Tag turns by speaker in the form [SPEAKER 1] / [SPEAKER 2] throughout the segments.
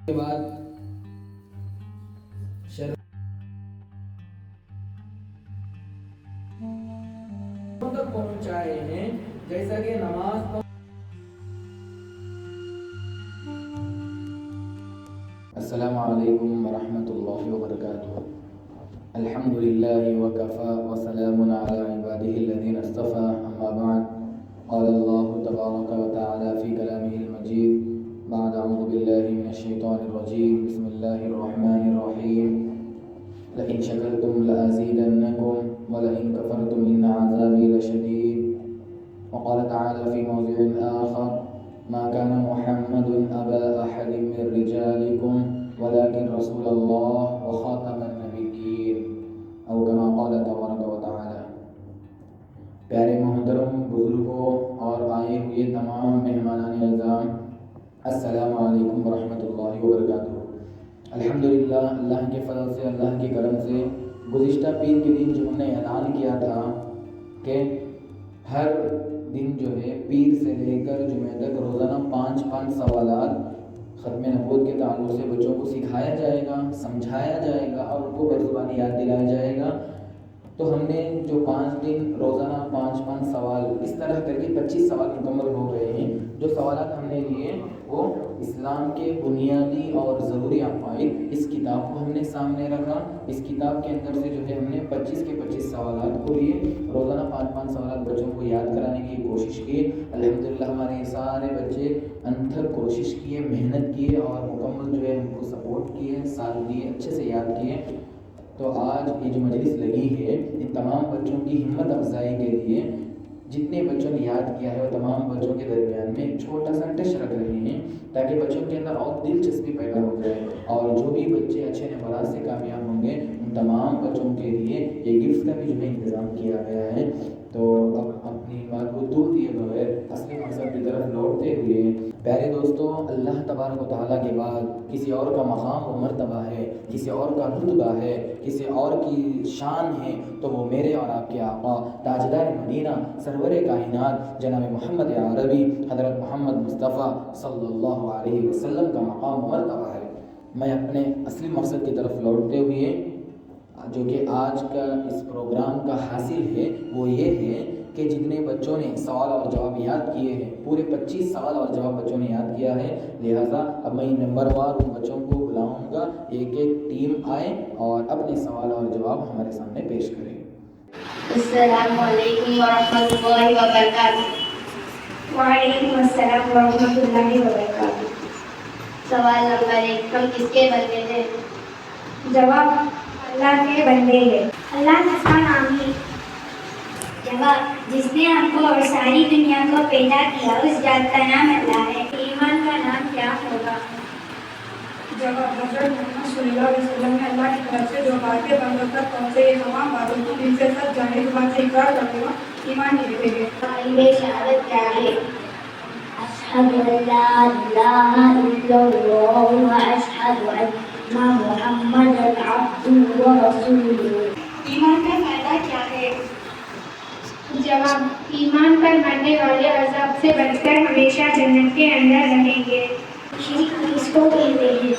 [SPEAKER 1] کے بعد تک پہنچائے ہیں جیسا کہ نماز السلام علیکم ورحمۃ اللہ وبرکاتہ الحمد للہ وکفى وسلام علی عباده الذین اصطفى اما بعد قال اللہ تبارک وتعالی فی کلامہ المجید بعد اعوذ باللہ من الشیطان الرجیم بسم اللہ الرحمن الرحیم لئن شکرتم لأزیدنکم ولئن کفرتم ان عذابی لشدید وقال تعالی فی موضع آخر ما كان محمد أبا أحد من رجالكم ولكن رسول الله وخاتم النبيين أو كما قال تبارك وتعالى. پیارے محترم بزرگوں اور آئے ہوئے تمام مہمانان اعظام، السلام علیکم ورحمۃ اللہ وبرکاتہ۔ الحمدللہ اللہ کے فضل سے، اللہ کے کرم سے گزشتہ پیر کے دن جو ہم نے اعلان کیا تھا کہ ہر دن جو ہے پیر سے لے کر جمعہ تک روزانہ 5 سوالات ختم نبوت کے تعلق سے بچوں کو سکھایا جائے گا، سمجھایا جائے گا اور ان کو برزبانی یاد دلایا جائے گا۔ تو ہم نے جو 5 دن روزانہ 5 سوال اس طرح کر کے 25 سوال مکمل ہو گئے ہیں۔ جو سوالات ہم نے لیے وہ اسلام کے بنیادی اور ضروری عقائد، اس کتاب کو ہم نے سامنے رکھا۔ اس کتاب کے اندر سے جو ہے ہم نے 25 کے 25 سوالات کو لیے، روزانہ 5 سوالات بچوں کو یاد کرانے کی کوشش کی۔ الحمدللہ ہمارے سارے بچے انتھک کوشش کیے، محنت کیے اور مکمل جو ہے ہم کو سپورٹ کیے، ساتھ دیے، اچھے سے یاد کیے۔ تو آج یہ جو مجلس لگی ہے ان تمام بچوں کی ہمت افزائی کے لیے جتنے بچوں نے یاد کیا ہے وہ تمام بچوں کے درمیان میں ایک چھوٹا سا ٹیسٹ رکھ رہے ہیں تاکہ بچوں کے اندر اور دلچسپی پیدا ہو جائے، اور جو بھی بچے اچھے نمبرات سے کامیاب ہوں گے ان تمام بچوں کے لیے یہ گفٹ کا بھی جو ہے انتظام کیا گیا ہے۔ تو اب اپنی بات کو دور دیے بغیر اصلی مقصد کی طرف لوٹتے ہوئے، پیارے دوستو، اللہ تبارک و تعالیٰ کے بعد کسی اور کا مقام و مرتبہ ہے، کسی اور کا رتبہ ہے، کسی اور کی شان ہے تو وہ میرے اور آپ کے آقا تاجدار مدینہ سرور کائنات جناب محمد عربی حضرت محمد مصطفیٰ صلی اللہ علیہ وسلم کا مقام و مرتبہ ہے۔ میں اپنے اصلی مقصد کی طرف لوٹتے ہوئے جو کہ آج کا اس پروگرام کا حاصل ہے وہ یہ ہے کہ جتنے بچوں نے سوال اور جواب یاد کیے ہیں، پورے 25 سوال اور جواب بچوں نے یاد کیا ہے، لہٰذا اب میں نمبر وار ان بچوں کو بلاؤں گا، ایک ٹیم آئے اور اپنے سوال اور جواب ہمارے سامنے پیش کریں۔
[SPEAKER 2] السلام علیکم ورحمۃ اللہ وبرکاتہ۔
[SPEAKER 3] وعلیکم السلام ورحمۃ اللہ وبرکاتہ۔
[SPEAKER 2] سوال نمبر 1، ہم کس کے بندے ہیں؟
[SPEAKER 3] جواب، اللہ کے بندے ہیں۔
[SPEAKER 4] اللہ جس کا نام ہے۔
[SPEAKER 2] جواب، جس نے ہم کو اور ساری دنیا کو پیدا کیا اس ذات کا نام اللہ ہے۔ ایمان کا نام کیا ہوگا؟
[SPEAKER 3] جواب، حضرت محمد صلی اللہ علیہ وسلم نے اللہ کی طرف سے جو باتیں بندوں تک پہنچے یہ تمام باتوں کو دل سے سچ جانے کے بعد سے اقرار کرتے ہوئے ایمان نہیں رکھیں گے۔
[SPEAKER 2] کلمہ شہادت کیا ہے؟
[SPEAKER 4] اشہد ان لا الہ الا اللہ و اشہد ان محمد عبدہ و رسولہ۔
[SPEAKER 3] ایمان کا فائدہ کیا ہے؟
[SPEAKER 5] جواب، ایمان پر مرنے والے عذاب سے بچ کر ہمیشہ جنت کے اندر رہیں گے۔
[SPEAKER 4] شرک کس کو کہتے ہیں؟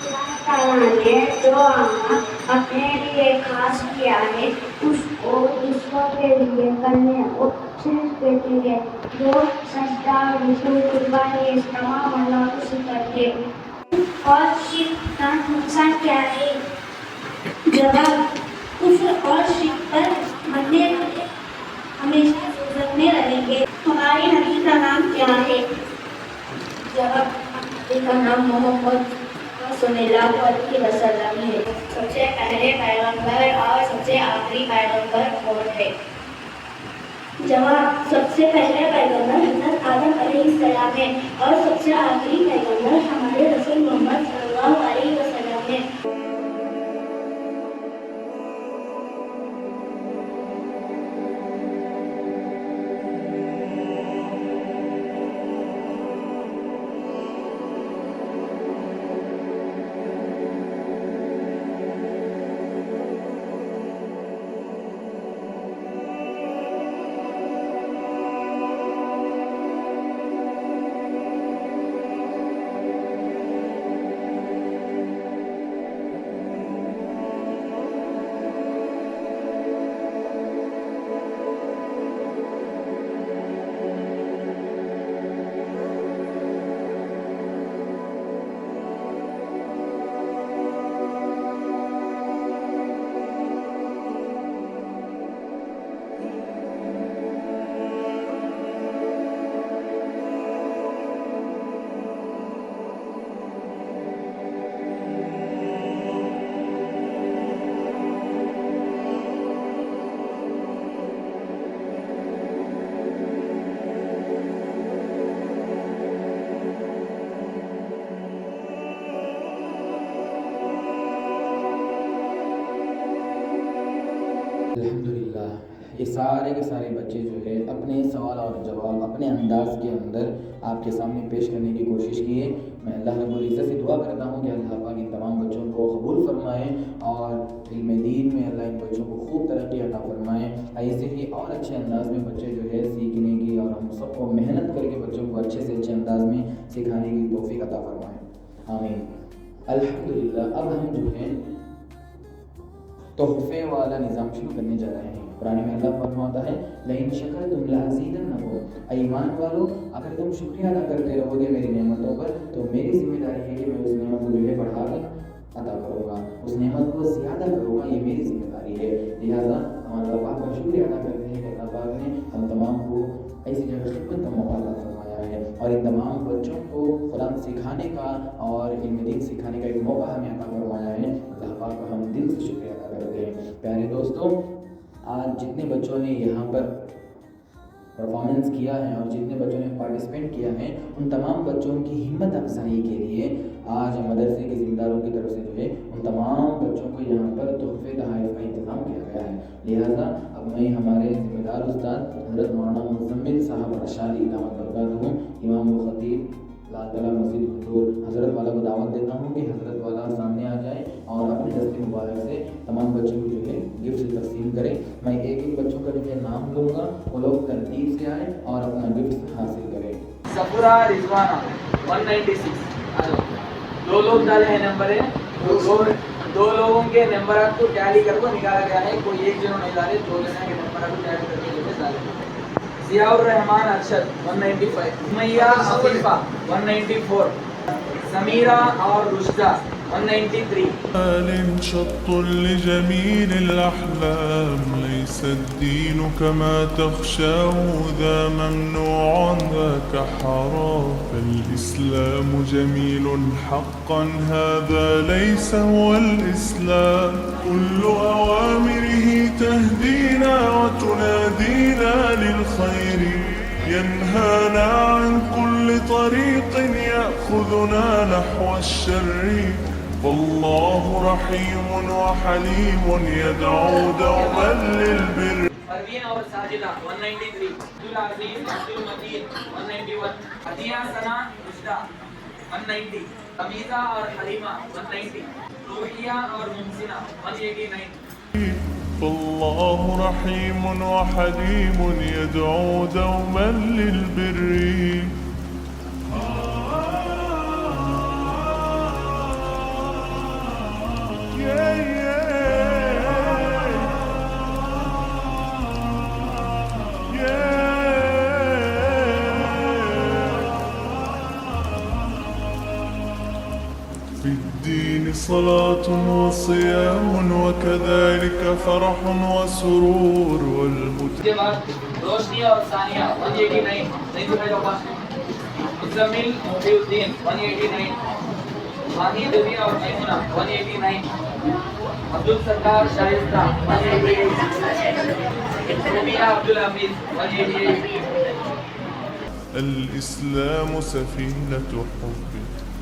[SPEAKER 4] اللہ تعالیٰ نے جو عمل اپنے لیے خاص کیا ہے اس کو دوسروں کے لیے کرنے کو شرک کہتے ہیں۔ جو سجدہ، رکوع، قربانی اس تمام اللہ کو سکھاتے ہیں۔ اور شرک کا نقصان کیا ہے؟
[SPEAKER 2] جواب، کفر اور شرک پر مرنے والے ہمیشہ دوزخ میں رہیں گے۔ ہمارے نبی کا نام کیا ہے؟ جواب، نبی کا نام محمد صلی اللہ علیہ وسلم ہے۔ سب سے پہلے پیغمبر اور سب سے آخری پیغمبر کون ہے؟ جواب، سب سے پہلے پیغمبر حضرت آدم علیہ السلام ہے اور سب سے آخری پیغمبر ہمارے رسول محمد صلی اللہ علیہ وسلم ہے۔
[SPEAKER 1] یہ سارے کے سارے بچے جو ہے اپنے سوال اور جواب اپنے انداز کے اندر آپ کے سامنے پیش کرنے کی کوشش کیے. میں اللہ رب العزت سے دعا کرتا ہوں کہ اللہ پاک ان تمام بچوں کو قبول فرمائے اور علم دین میں اللہ ان بچوں کو خوب ترقی عطا فرمائے. ایسے ہی اور اچھے انداز میں بچے جو ہے سیکھنے کی اور ہم سب کو محنت کر کے بچوں کو اچھے سے اچھے انداز میں سکھانے کی توفیق عطا فرمائے. آمین. الحمدللہ. اب ہم جو ہے تحفے والا نظام شروع کرنے جا رہے ہیں. قرآن میں اللہ فرماتا ہے لئن شکرتم لازیدنکم. ایمان والو اگر تم شکریہ ادا کرتے رہو گے میری نعمتوں پر تو میری ذمہ داری ہے کہ میں اس نعمت کو جو ہے بڑھا کر عطا کروں گا, اس نعمت کو زیادہ کروں گا, یہ میری ذمہ داری ہے. لہٰذا ہم اللہ پاک کا شکریہ ادا کرتے ہیں کہ اللہ پاک نے ہم تمام کو ایسی جگہ خدمت کا موقع عطا فرمایا ہے اور ان تمام بچوں کو قرآن سکھانے کا اور علم دین سکھانے کا ایک موقع ہمیں عطا فرمایا ہے. اللہ پاک کا ہم دل سے شکریہ ادا کرتے ہیں. پیارے دوستوں, آج جتنے بچوں نے یہاں پر پرفارمنس کیا ہے اور جتنے بچوں نے پارٹیسپیٹ کیا ہے ان تمام بچوں کی ہمت افزائی کے لیے آج مدرسے کے ذمہ داروں کی طرف سے جو ہے ان تمام بچوں کو یہاں پر تحفے تحائف کا انتظام کیا گیا ہے. لہٰذا اب میں ہمارے ذمہ دار استاد حضرت مولانا مزمل صاحب ارشادی دامت برکاتہ امام و خطیب لال قلعہ مسجد حضور حضرت والا کو دعوت دیتا ہوں کہ حضرت والا سامنے آ جائے اور اپنے دست مبارک سے تمام بچوں کو جو ہے گفٹ تقسیم کریں. میں ایک ایک بچوں کا جو ہے نام لوں گا, وہ لوگ ترتیب سے آئیں اور اپنا گفٹ حاصل کریں.
[SPEAKER 6] سفورہ رضوانہ 196. دو لوگ ڈالے ہیں نمبر ہے, دو لوگوں کے نمبرات کو ٹیلی کر کو نکالا گیا ہے. کوئی ایک جنہوں نہیں ڈالے, دو جنوں کے نمبرات کو ٹیلی کر کے جو ہے ڈالے. ضیاء الرحمان ارشد 195. سمیہ عفیفہ 194. سمیرہ اور رشدہ 193.
[SPEAKER 7] شط لجميل الأحلام ليس الدين كما تخشاه ذا ممنوع ذاك حرام فالإسلام جميل حقا هذا ليس هو الإسلام كل أوامره تهدينا وتنادينا للخير ينهانا عن كل طريق يأخذنا نحو الشر والله رحيم وحليم يدعو دوما للبر.
[SPEAKER 6] پروین اور ساجدہ 193. عبدالعزیز عبدالمجید 191. عطیہ ثنا رشدہ 190. حمیدہ اور حلیمہ 190. روحیہ اور محسنہ 189.
[SPEAKER 7] فالله رحيم وحليم يدعو دوما للبر. في الدين صلاة وصيام وكذلك فرح وسرور
[SPEAKER 6] اس کے بعد روشنی اور ثانیہ 189. مزمل محی الدین 189. مانی دبی اور میمونہ 189. عبدالستار شائستہ 188. ربیہ عبدالحمید 188.
[SPEAKER 7] الإسلام سفينة حب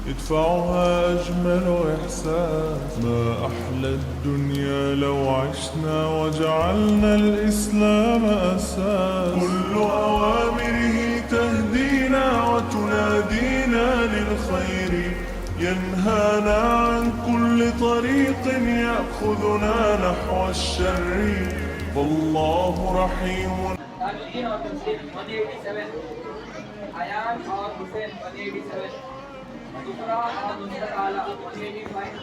[SPEAKER 7] يدفعها أجمل إحساس ما أحلى الدنيا لو عشنا وجعلنا الإسلام أساس كل أوامره تهدينا وتنادينا للخير ينهانا عن كل طريق يأخذنا نحو الشر والله رحيم.
[SPEAKER 6] تاجدین اور تسلیم 187. عیان اور حسین 187. دوسرا اور نصرت اعلیٰ 185.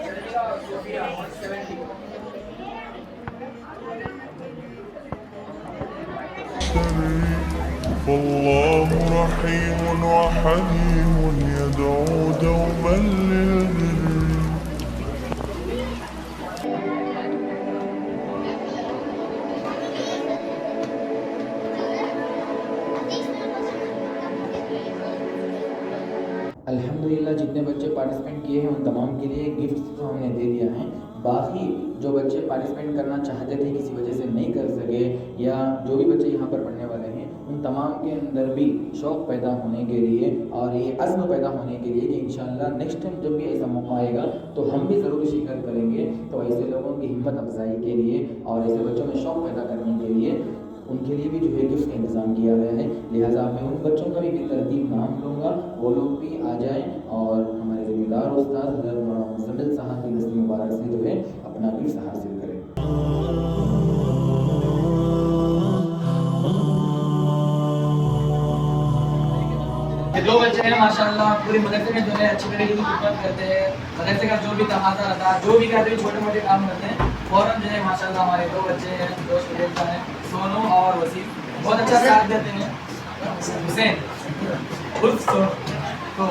[SPEAKER 6] جلیلہ اور صوفیہ 170.
[SPEAKER 7] والله رحيم وحليم يدعو دوما للبر.
[SPEAKER 1] الحمدللہ جتنے بچے پارٹیسپیٹ کیے ہیں ان تمام کے لیے گفٹس تو ہم نے دے دیا ہے. باقی جو بچے پارٹیسپیٹ کرنا چاہتے تھے کسی وجہ سے نہیں کر سکے یا جو بھی بچے یہاں پر پڑھنے والے ہیں ان تمام کے اندر بھی شوق پیدا ہونے کے لیے اور یہ عزم پیدا ہونے کے لیے کہ انشاءاللہ نیکسٹ ٹائم جب بھی ایسا موقع آئے گا تو ہم بھی ضرور شرکت کریں گے. تو ایسے لوگوں کی ہمت افزائی کے لیے اور ایسے بچوں میں شوق پیدا کرنے کے لیے ان کے لیے بھی جو ہے گفٹ کا انتظام کیا گیا ہے. لہٰذا میں ان بچوں کا بھی ترتیب نام لوں گا, وہ لوگ بھی آ جائیں اور ہمارے ذمہ دار استاد حضرت مولانا مزمل صاحب کی دست مبارک سے جو ہے اپنا گفٹ حاصل کریں.
[SPEAKER 6] دو بچے ہیں ماشاءاللہ پوری مدرسے میں جو ہے اچھی طریقے کی خدمت کرتے ہیں. مدرسے کا جو بھی تقاضا رہتا ہے, جو بھی کرتے ہیں, چھوٹے موٹے کام کرتے ہیں, فوراً جو ہے ماشاءاللہ ہمارے دو بچے ہیں, دو اسٹوڈنٹ ہیں, سونو اور وسیم, بہت اچھا ساتھ دیتے ہیں. حسین تو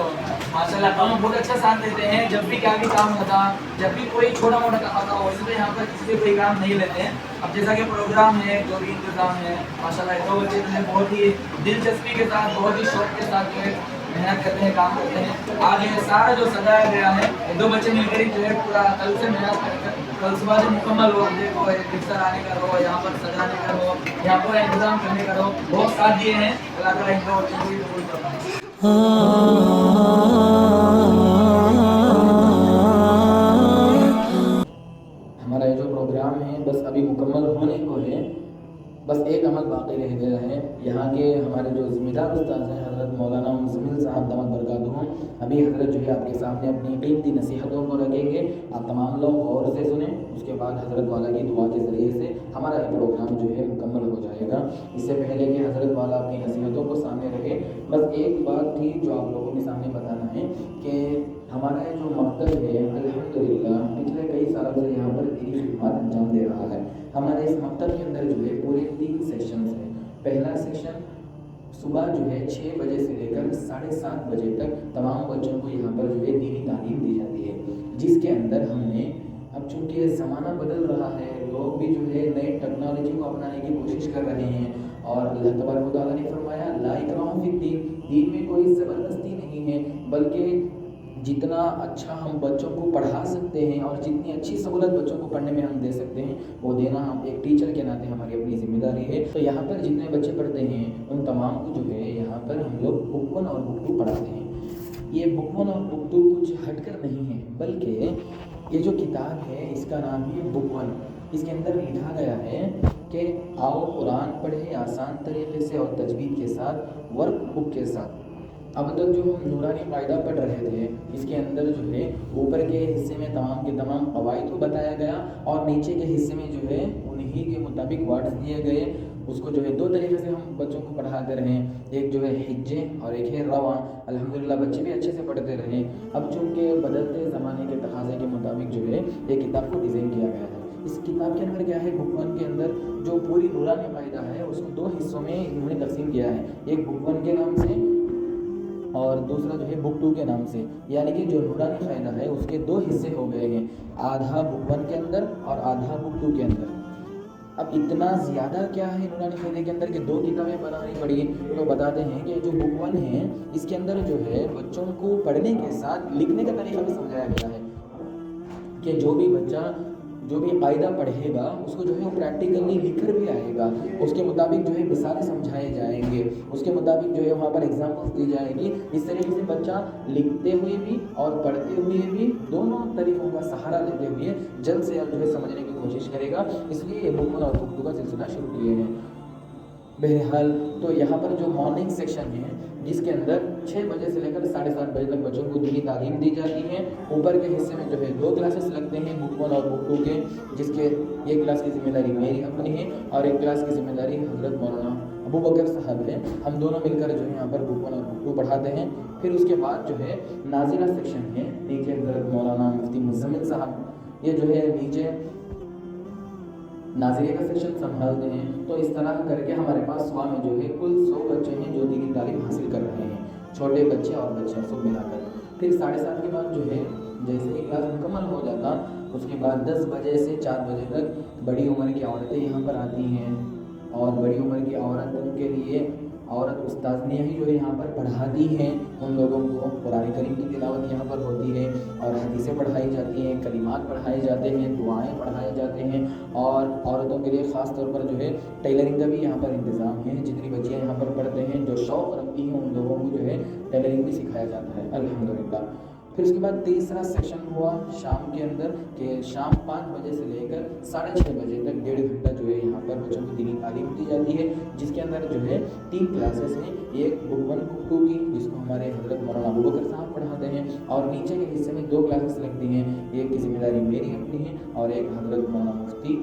[SPEAKER 6] ماشاءاللہ دونوں بہت اچھا ساتھ دیتے ہیں. جب بھی کیا بھی کام ہوتا, جب بھی کوئی چھوٹا موٹا تقاضا ہو, ویسے تو یہاں پر کسی سے کوئی کام نہیں لیتے ہیں. اب جیسا کہ پروگرام ہے, جو بھی انتظام ہے, ماشاءاللہ دو بچے جو ہے بہت ہی دلچسپی کے ساتھ, بہت ہی شوق کے ساتھ جو ہے محنت کرتے ہیں, کام کرتے ہیں. آج یہ سارا جو سجایا گیا ہے, دو بچے مل کر ہی جو ہے پورا کل سے محنت کر کر کل صبح سے مکمل ہو, دیکھو بستر آنے کا ہو, یہاں پر سجانے کا ہو, یہاں پر انتظام کرنے کا ہو, بہت ساتھ دیے ہیں. اللہ تعالیٰ ان کو
[SPEAKER 1] ہمارا یہ جو پروگرام ہے بس ابھی مکمل ہونے کو ہے, بس ایک عمل باقی رہ گیا ہے. یہاں کے ہمارے جو ذمہ دار استاد ہیں حضرت مولانا مزمل صاحب دامت برکاتہ, ابھی حضرت جو ہے آپ کے سامنے اپنی قیمتی نصیحتوں کو رکھیں گے. آپ تمام لوگ غور سے سنیں, اس کے بعد حضرت والا کی دعا کے ذریعے سے ہمارا یہ پروگرام جو ہے مکمل ہو جائے گا. اس سے پہلے کہ حضرت والا اپنی نصیحتوں کو سامنے رکھے, بس ایک بات تھی جو آپ لوگوں کے سامنے بتانا ہے کہ ہمارا یہ جو مکتب ہے الحمدللہ پچھلے کئی سالوں سے یہاں پر دینی خدمات انجام دے رہا ہے. ہمارے اس مکتب کے اندر جو ہے پورے 3 سیکشنز ہیں. پہلا سیکشن صبح جو ہے 6 بجے سے لے کر 7:30 بجے تک تمام بچوں کو یہاں پر جو ہے دینی تعلیم دی جاتی ہے, جس کے اندر ہم نے اب چونکہ زمانہ بدل رہا ہے, لوگ بھی جو ہے نئے ٹیکنالوجی کو اپنانے کی کوشش کر رہے ہیں, اور اللہ تبارک و تعالیٰ نے فرمایا لا اکراہ فی الدین, دین میں کوئی زبردستی نہیں ہے, بلکہ جتنا اچھا ہم بچوں کو پڑھا سکتے ہیں اور جتنی اچھی سہولت بچوں کو پڑھنے میں ہم دے سکتے ہیں وہ دینا ہم ایک ٹیچر کے ناطے ہماری اپنی ذمہ داری ہے. تو یہاں پر جتنے بچے پڑھتے ہیں ان تمام کو جو ہے یہاں پر ہم لوگ بک 1 اور بک 2 پڑھاتے ہیں. یہ بک 1 اور بک 2 کچھ ہٹ کر نہیں ہے, بلکہ یہ جو کتاب ہے اس کا نام ہے بک 1. اس کے اندر لکھا گیا ہے کہ آؤ قرآن پڑھیں آسان طریقے سے اور تجوید کے ساتھ, ورک بک کے ساتھ. اب تک جو ہم نورانی قاعدہ پڑھ رہے تھے, اس کے اندر جو ہے اوپر کے حصے میں تمام کے تمام قواعد کو بتایا گیا, اور نیچے کے حصے میں جو ہے انہی کے مطابق ورڈز دیے گئے. اس کو جو ہے 2 طریقے سے ہم بچوں کو پڑھاتے رہے, ایک جو ہے حجے اور ایک ہے رواں. الحمدللہ بچے بھی اچھے سے پڑھتے رہے. اب چونکہ بدلتے زمانے کے تقاضے کے مطابق جو ہے یہ کتاب کو ڈیزائن کیا گیا ہے. اس کتاب کے اندر کیا ہے, بک 1 کے اندر جو پوری نورانی قاعدہ ہے اس کو 2 حصوں میں انہوں نے تقسیم کیا ہے, ایک بک 1 کے نام سے اور دوسرا جو ہے بک 2 کے نام سے. یعنی کہ جو نورانی قاعدہ ہے اس کے 2 حصے ہو گئے ہیں, آدھا بک 1 کے اندر اور آدھا بک 2 کے اندر. اب اتنا زیادہ کیا ہے نورانی قاعدے کے اندر کہ 2 کتابیں بنانی پڑی. تو بتاتے ہیں کہ جو بک 1 ہے اس کے اندر جو ہے بچوں کو پڑھنے کے ساتھ لکھنے کا طریقہ بھی سمجھایا گیا ہے, کہ جو بھی بچہ جو بھی قاعدہ پڑھے گا اس کو جو ہے وہ پریکٹیکلی لکھ کر بھی آئے گا. اس کے مطابق جو ہے مثالیں سمجھائے جائیں گے, اس کے مطابق جو ہے وہاں پر ایگزامپلس دی جائے گی. اس طریقے سے بچہ لکھتے ہوئے بھی اور پڑھتے ہوئے بھی دونوں طریقوں کا سہارا لیتے ہوئے جلد سے جلد جو ہے سمجھنے کی کوشش کرے گا. اس لیے یہ بک 1 اور بک 2 کا سلسلہ شروع کیے ہیں. بہرحال تو یہاں پر جو مارننگ سیکشن ہے جس کے اندر 6 بجے سے لے کر 7:30 بجے تک بچوں کو دینی تعلیم دی جاتی ہے. اوپر کے حصے میں جو ہے 2 کلاسز لگتے ہیں بک 1 اور بک 2 کے, جس کے ایک کلاس کی ذمہ داری میری اپنی ہے اور ایک کلاس کی ذمہ داری حضرت مولانا ابو بکر صاحب ہے. ہم دونوں مل کر جو ہے یہاں پر بک 1 اور بک 2 پڑھاتے ہیں. پھر اس کے بعد جو ہے نازلہ سیکشن ہے, نیچے حضرت مولانا مفتی مزمل صاحب یہ جو ہے نیچے ناظریہ کا سیکشن سنبھالتے ہیں. تو اس طرح کر کے ہمارے پاس صبح میں جو ہے کل 100 بچے ہیں جو دینی تعلیم حاصل کر رہے ہیں, چھوٹے بچے اور بچے سب ملا کر. پھر 7:30 کے بعد جو ہے جیسے ہی کلاس مکمل ہو جاتا اس کے بعد 10 بجے سے 4 بجے تک بڑی عمر کی عورتیں یہاں پر آتی ہیں, اور بڑی عمر کی عورتوں کے لیے عورت استاذنیاں ہی جو ہے یہاں پر پڑھاتی ہیں ان لوگوں کو، قرآن کریم کی تلاوت یہاں پر ہوتی ہے اور حدیثیں پڑھائی جاتی ہیں، کلمات پڑھائے جاتے ہیں، دعائیں پڑھائے جاتے ہیں، اور عورتوں کے لیے خاص طور پر جو ہے ٹیلرنگ کا بھی یہاں پر انتظام ہے۔ جتنی بچیاں یہاں پر پڑھتے ہیں جو شوق رکھتی ہیں ان لوگوں کو جو ہے ٹیلرنگ بھی سکھایا جاتا ہے الحمدللہ۔ پھر اس کے بعد تیسرا سیکشن ہوا شام کے اندر کہ شام 5 بجے سے لے کر 6:30 بجے تک 1.5 گھنٹہ جو ہے یہاں پر بچوں کو دینی تعلیم دی جاتی ہے، جس کے اندر جو ہے 3 کلاسز ہیں، ایک بک 1 بک 2 کی جس کو ہمارے حضرت مولانا ابوبکر صاحب پڑھاتے ہیں، اور نیچے کے حصے میں 2 کلاسز لگتی ہیں، ایک کی ذمہ داری میری اپنی ہے اور ایک حضرت مولانا مفتی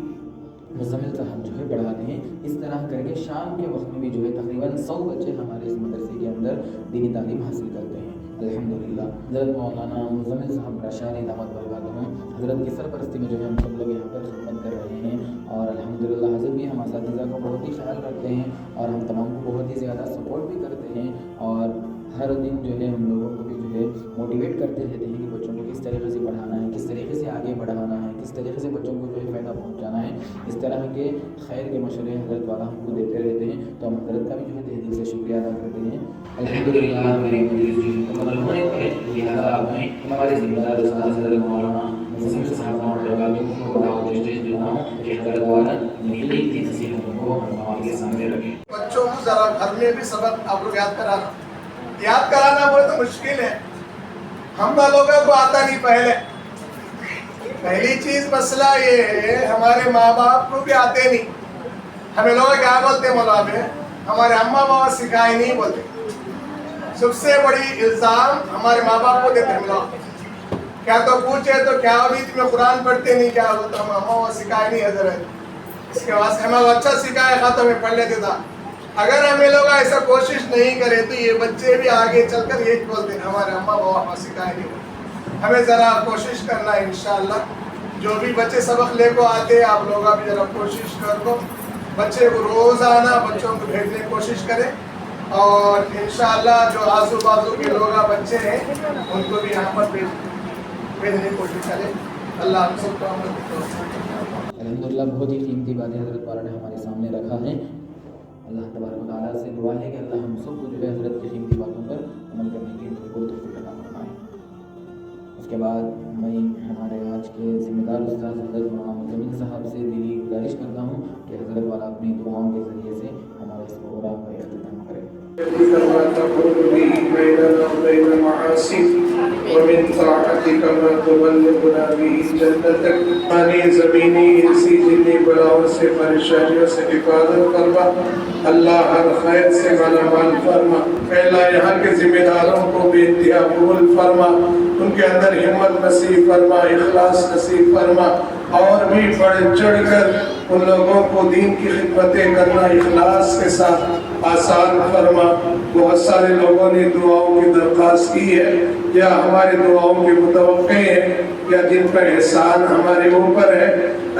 [SPEAKER 1] مزمل صاحب جو ہے پڑھاتے ہیں۔ اس طرح کر کے شام کے وقت میں بھی جو ہے تقریباً 100 بچے ہمارے اس مدرسے کے اندر دینی تعلیم حاصل کرتے ہیں الحمدللہ۔ حضرت مولانا مزمل صاحب رشانی دعوت برکاتہ حضرت کی سرپرستی میں جو ہے ہم سب لوگ یہاں پر خدمت کر رہے ہیں، اور الحمدللہ حضرت بھی ہم اساتذہ کو بہت ہی خیال رکھتے ہیں اور ہم تمام کو بہت ہی زیادہ سپورٹ بھی کرتے ہیں، اور ہر دن جو ہے ہم لوگوں کو بھی جو ہے موٹیویٹ کرتے رہتے ہیں کہ بچوں کو کس طریقے سے پڑھانا ہے، کس طریقے سے آگے بڑھانا ہے، کس طریقے سے بچوں کو جو ہے فائدہ پہنچانا ہے۔ اس طرح کے خیر کے مشورے حضرت والا ہم کو دیتے رہتے ہیں، تو ہم حضرت کا بھی جو ہے تہ دل سے شکریہ ادا کرتے ہیں الحمدللہ۔ میری مجلس جو مکمل ہونے پر ہے، لہٰذا آپ نے ہمارے ذمہ دار استاد حضرت مولانا مزمل صاحب کو بڑا اسٹیج دیتا ہوں کہ حضرت والا نکلی کی نصیحتوں کو ہم آپ کے سامنے رکھیں۔
[SPEAKER 8] بچوں کو ذرا گھر میں بھی سبق آپ لوگ یاد کرانا بولے تو مشکل ہے، ہم لوگوں کو آتا نہیں۔ پہلی چیز مسئلہ یہ ہے ہمارے ماں باپ کو بھی آتے نہیں، ہمیں لوگ کیا بولتے مولا میں ہمارے اماں بابا سکھائے نہیں بولتے۔ سب سے بڑی الزام ہمارے ماں باپ کو دیتے ہیں لوگ، کیا تو پوچھے تو کیا ابھی تمہیں قرآن پڑھتے نہیں، کیا بولتا ہم اماں بابا سکھائے نہیں حضرت، اس کے واسطے ہمیں اچھا سکھایا تھا تو ہمیں پڑھ لیتے تھا۔ اگر ہمیں لوگ ایسا کوشش نہیں کرے تو یہ بچے بھی آگے چل کر یہی بولتے ہیں ہمارے اماں بابا ہمیں سکھائے نہیں۔ ہمیں ذرا کوشش کرنا ہے انشاءاللہ، جو بھی بچے سبق لے کو آتے ہیں آپ لوگ بھی ذرا کوشش کر دو، بچے کو روزانہ بچوں کو بھیجنے کی کوشش کریں، اور انشاءاللہ جو آزو بازو کے لوگ بچے ہیں ان کو بھی یہاں پر بھیجنے کی کوشش کریں۔ اللہ ہم سب کو
[SPEAKER 1] الحمدللہ بہت ہی قیمتی باتیں حضرت والا نے ہمارے سامنے رکھا ہے۔ اللہ تبارک و تعالیٰ سے دعا ہے کہ اللہ ہم سب کو جو ہے حضرت کی قیمتی باتوں پر عمل کرنے کی توفیق عطا فرمائے۔ اس کے بعد میں ہمارے آج کے ذمہ دار استاد حضرت مولانا مزمل صاحب سے دلی گزارش کرتا ہوں کہ حضرت والا اپنی دعاؤں کے ذریعے سے ہمارے اس پروگرام کا اختتام کرے۔
[SPEAKER 9] ومن طاعتك ما تبلغنا به جنتك، آنی زمینی انسی جنی بلاؤں سے پریشانیوں سے حفاظت فرما، اللہ ہر خیر سے مالا مال فرما، اللہ یہاں کے ذمہ داروں کو بے انتہا قبول فرما، ان کے اندر ہمت نصیب فرما، اخلاص نصیب فرما، اور بھی بڑھ چڑھ کر ان لوگوں کو دین کی خدمتیں کرنا اخلاص کے ساتھ آسان فرما۔ بہت سارے لوگوں نے دعاؤں کی درخواست کی ہے یا ہمارے دعاؤں کے متوقع ہیں یا جن پر احسان ہمارے اوپر ہے،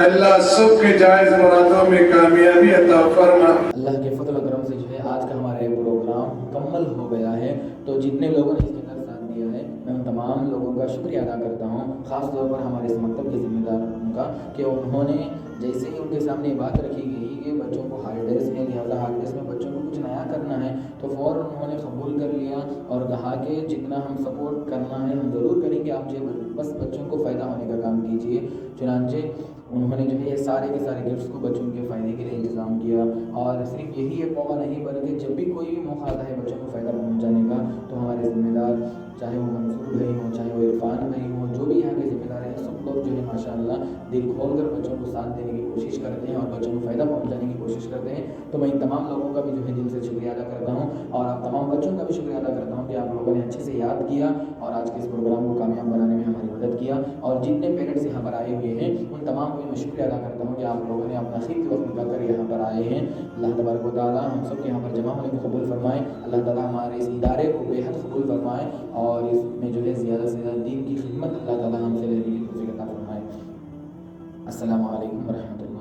[SPEAKER 9] اللہ سب کے جائز مرادوں میں کامیابی عطا فرما۔
[SPEAKER 1] اللہ کے فضل و کرم سے جو ہے آج کا ہمارا پروگرام مکمل ہو گیا ہے، تو جتنے لوگوں نے اس کے اندر ساتھ دیا ہے میں ان تمام لوگوں کا شکریہ ادا کرتا ہوں، خاص طور پر ہمارے اس مکتب کے ذمہ داروں کا کہ انہوں نے جیسے ہی ان کے سامنے بات رکھی گئی کہ بچوں کو ہالیڈیز میں لہٰذا ہالیڈیز میں بچوں کو کچھ نیا کرنا ہے، تو فوراً انہوں نے قبول کر لیا اور کہا کہ جتنا ہم سپورٹ کرنا ہے ہم ضرور کریں گے، آپ جو بس بچوں کو فائدہ ہونے کا کام کیجیے۔ چنانچہ انہوں نے جو ہے یہ سارے کے سارے گفٹس کو بچوں کے فائدے کے لیے انتظام کیا، اور صرف یہی ایک موقع نہیں بلکہ جب بھی کوئی بھی موقع آتا ہے بچوں کو فائدہ پہنچانے کا تو ہمارے ذمہ دار چاہے وہ منصور بھائی ہوں، چاہے وہ عرفان بھائی ہوں، جو بھی یہاں کے ذمہ دار ہیں سب لوگ جو ہے ماشاءاللہ دل کھول کر بچوں کو ساتھ دینے کی کوشش کرتے ہیں اور بچوں کو فائدہ پہنچانے کی کوشش کرتے ہیں۔ تو میں ان تمام لوگوں کا بھی جو ہے دل سے شکریہ ادا کرتا ہوں، اور آپ تمام بچوں کا بھی شکریہ ادا کرتا ہوں کہ آپ لوگوں نے اچھے سے یاد کیا اور آج کے اس پروگرام کو کامیاب بنانے میں ہماری مدد کیا، اور جتنے پیرنٹس یہاں پر آئے ہوئے ہیں ان تمام کو میں شکریہ ادا کرتا ہوں کہ آپ لوگوں نے اپنا قیمتی وقت نکال کر یہاں پر آئے ہیں۔ اللہ تبارک و تعالیٰ ہم سب کے یہاں پر جمع ہونے کو قبول فرمائے، اللہ تعالیٰ ہمارے اس ادارے کو بے حد قبول فرمائے، اور اس میں جو ہے زیادہ سے زیادہ دین کی خدمت اللہ تعالیٰ ہم سے لینے کی توفیق عطا فرمائے۔ السلام علیکم ورحمۃ اللہ۔